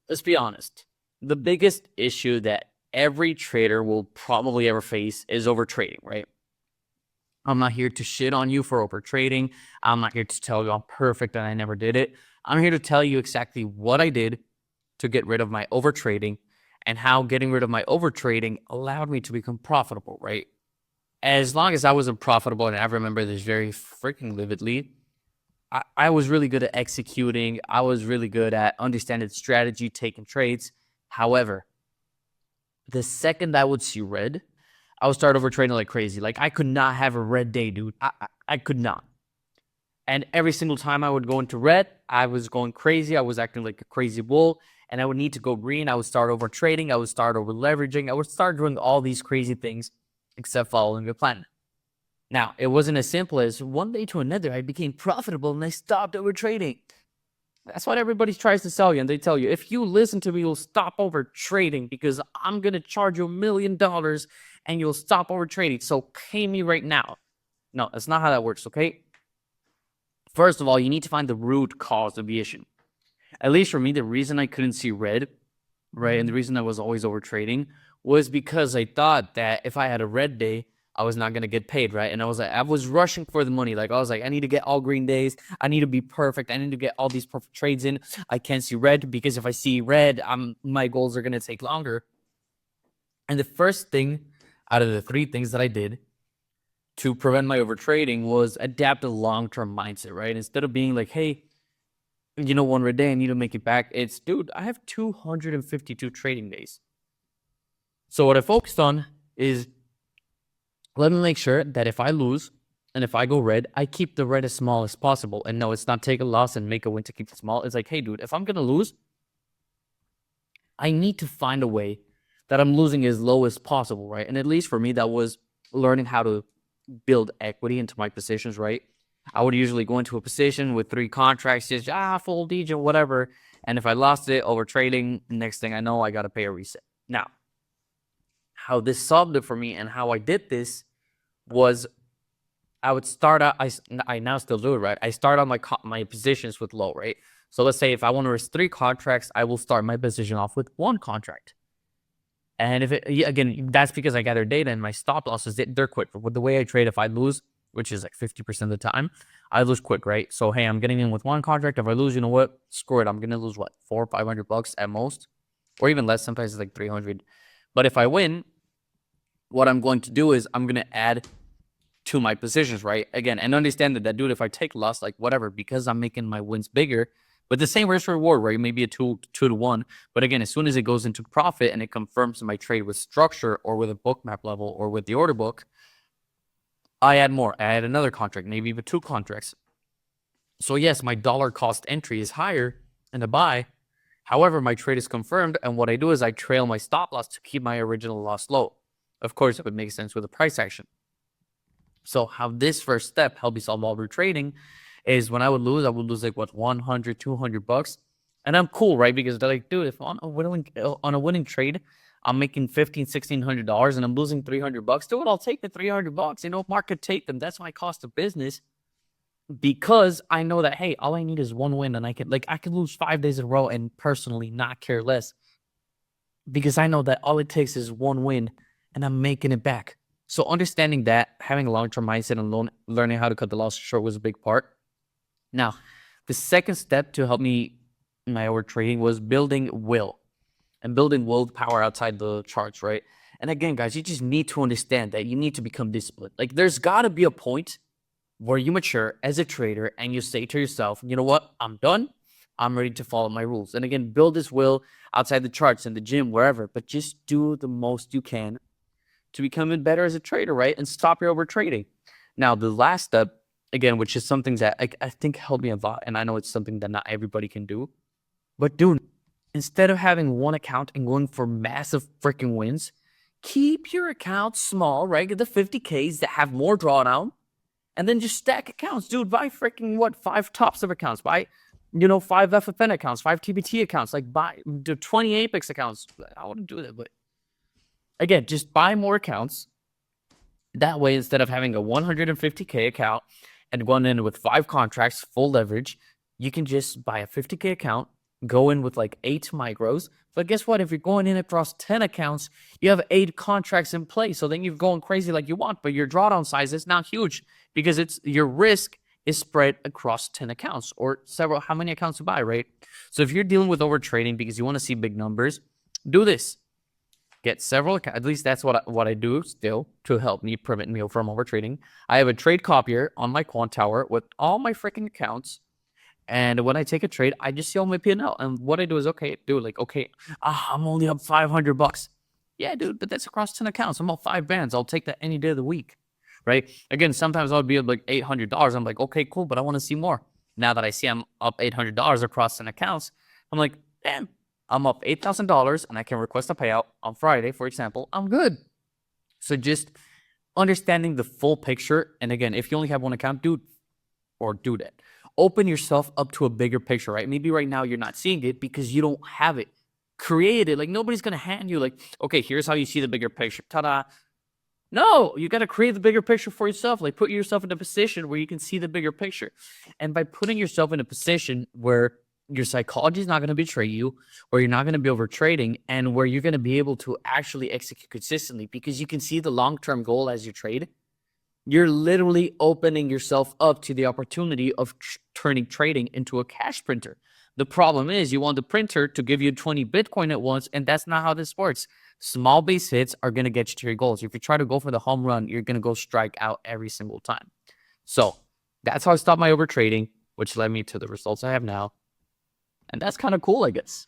let's be honest. The biggest issue that every trader will probably ever face is over trading, right? I'm not here to shit on you for over trading. I'm not here to tell you I'm perfect and I never did it. I'm here to tell you exactly what I did to get rid of my over trading and how getting rid of my over trading allowed me to become profitable, right? As long as I wasn't profitable, and I remember this very freaking vividly, I was really good at executing. I was really good at understanding strategy, taking trades. However, the second I would see red, I would start over trading like crazy. Like I could not have a red day, dude. I could not. And every single time I would go into red, I was going crazy. I was acting like a crazy bull. And I would need to go green. I would start over trading. I would start over leveraging. I would start doing all these crazy things except following the plan. Now, it wasn't as simple as one day to another, I became profitable and I stopped over trading. That's what everybody tries to sell you. And they tell you, if you listen to me, you'll stop over trading because I'm going to charge you $1,000,000 and you'll stop over trading. So pay me right now. No, that's not how that works, okay? First of all, you need to find the root cause of the issue. At least for me, the reason I couldn't see red, right, and the reason I was always over trading was because I thought that if I had a red day, I was not gonna get paid, right? And I was rushing for the money. Like I was like, I need to get all green days. I need to be perfect. I need to get all these perfect trades in. I can't see red because if I see red, my goals are gonna take longer. And the first thing out of the three things that I did to prevent my overtrading was adapt a long-term mindset, right? Instead of being like, hey, one red day, I need to make it back. It's, dude, I have 252 trading days. So what I focused on is let me make sure that if I lose and if I go red, I keep the red as small as possible. And no, it's not take a loss and make a win to keep it small. It's like, hey, dude, if I'm going to lose, I need to find a way that I'm losing as low as possible, right? And at least for me, that was learning how to build equity into my positions, right? I would usually go into a position with 3 contracts, just full DJ, whatever. And if I lost it over trading, next thing I know, I got to pay a reset. Now, how this solved it for me and how I did this was I would start out. I now still do it, right? I start on my positions with low, right? So let's say if I want to risk 3 contracts, I will start my position off with 1 contract. And if it, again, that's because I gather data and my stop losses, they're quick. With the way I trade, if I lose, which is like 50% of the time, I lose quick, right? So, hey, I'm getting in with 1 contract. If I lose, you know what? Screw it. I'm going to lose what? $400 or $500 at most, or even less. Sometimes it's like 300. But if I win, what I'm going to do is I'm going to add to my positions, right? Again, and understand that, dude, if I take loss, like whatever, because I'm making my wins bigger, but the same risk reward, right? Maybe a 2 to 1. But again, as soon as it goes into profit and it confirms my trade with structure or with a Bookmap level or with the order book, I add more. I add another contract, maybe even 2 contracts. So yes, my dollar cost entry is higher in the buy. However, my trade is confirmed, and what I do is I trail my stop loss to keep my original loss low. Of course, it would make sense with a price action. So how this first step helped me solve all trading is when I would lose like what, 100, $200, and I'm cool, right? Because they're like, dude, if on a winning trade, I'm making $1,500, $1,600 and I'm losing $300, dude, I'll take the $300. Market take them. That's my cost of business, because I know that, hey, all I need is 1 win, and I can lose 5 days in a row and personally not care less, because I know that all it takes is 1 win and I'm making it back. So understanding that, having a long-term mindset and learning how to cut the loss short was a big part. Now, the second step to help me in my over trading was building will, and building willpower outside the charts, right? And again, guys, you just need to understand that you need to become disciplined. Like, there's got to be a point where you mature as a trader and you say to yourself, you know what? I'm done. I'm ready to follow my rules. And again, build this will outside the charts, in the gym, wherever, but just do the most you can to become better as a trader, right? And stop your over trading. Now, the last step, again, which is something that I think helped me a lot, and I know it's something that not everybody can do, but dude, instead of having 1 account and going for massive freaking wins, keep your account small, right? Get the 50Ks that have more drawdown, and then just stack accounts, dude. Buy freaking 5 tops of accounts. Buy 5 FFN accounts, 5 TBT accounts, like buy 20 Apex accounts. I wouldn't do that, but again, just buy more accounts. That way, instead of having a 150K account and going in with 5 contracts, full leverage, you can just buy a 50K account, go in with like 8 micros. But guess what? If you're going in across 10 accounts, you have 8 contracts in place. So then you're going crazy like you want, but your drawdown size is not huge because it's your risk is spread across 10 accounts or several, how many accounts to buy, right? So if you're dealing with over trading because you want to see big numbers, do this. Get several accounts. At least that's what I do still to help me prevent me from over trading. I have a trade copier on my quant tower with all my freaking accounts. And when I take a trade, I just see all my P&L. And what I do is, okay, dude, like, okay, I'm only up $500. Yeah, dude, but that's across 10 accounts. I'm up 5 bands. I'll take that any day of the week, right? Again, sometimes I'll be up like $800. I'm like, okay, cool, but I want to see more. Now that I see I'm up $800 across 10 accounts, I'm like, damn, I'm up $8,000 and I can request a payout on Friday, for example. I'm good. So just understanding the full picture. And again, if you only have one account, do that. Open yourself up to a bigger picture, right? Maybe right now you're not seeing it because you don't have it. Create it. Like nobody's going to hand you like, okay, here's how you see the bigger picture. Ta-da. No, you got to create the bigger picture for yourself. Like put yourself in a position where you can see the bigger picture. And by putting yourself in a position where your psychology is not going to betray you, where you're not going to be over trading, and where you're going to be able to actually execute consistently because you can see the long-term goal as you trade, you're literally opening yourself up to the opportunity of turning trading into a cash printer. The problem is you want the printer to give you 20 Bitcoin at once, and that's not how this works. Small base hits are going to get you to your goals. If you try to go for the home run, you're going to go strike out every single time. So that's how I stopped my over trading, which led me to the results I have now. And that's kind of cool, I guess.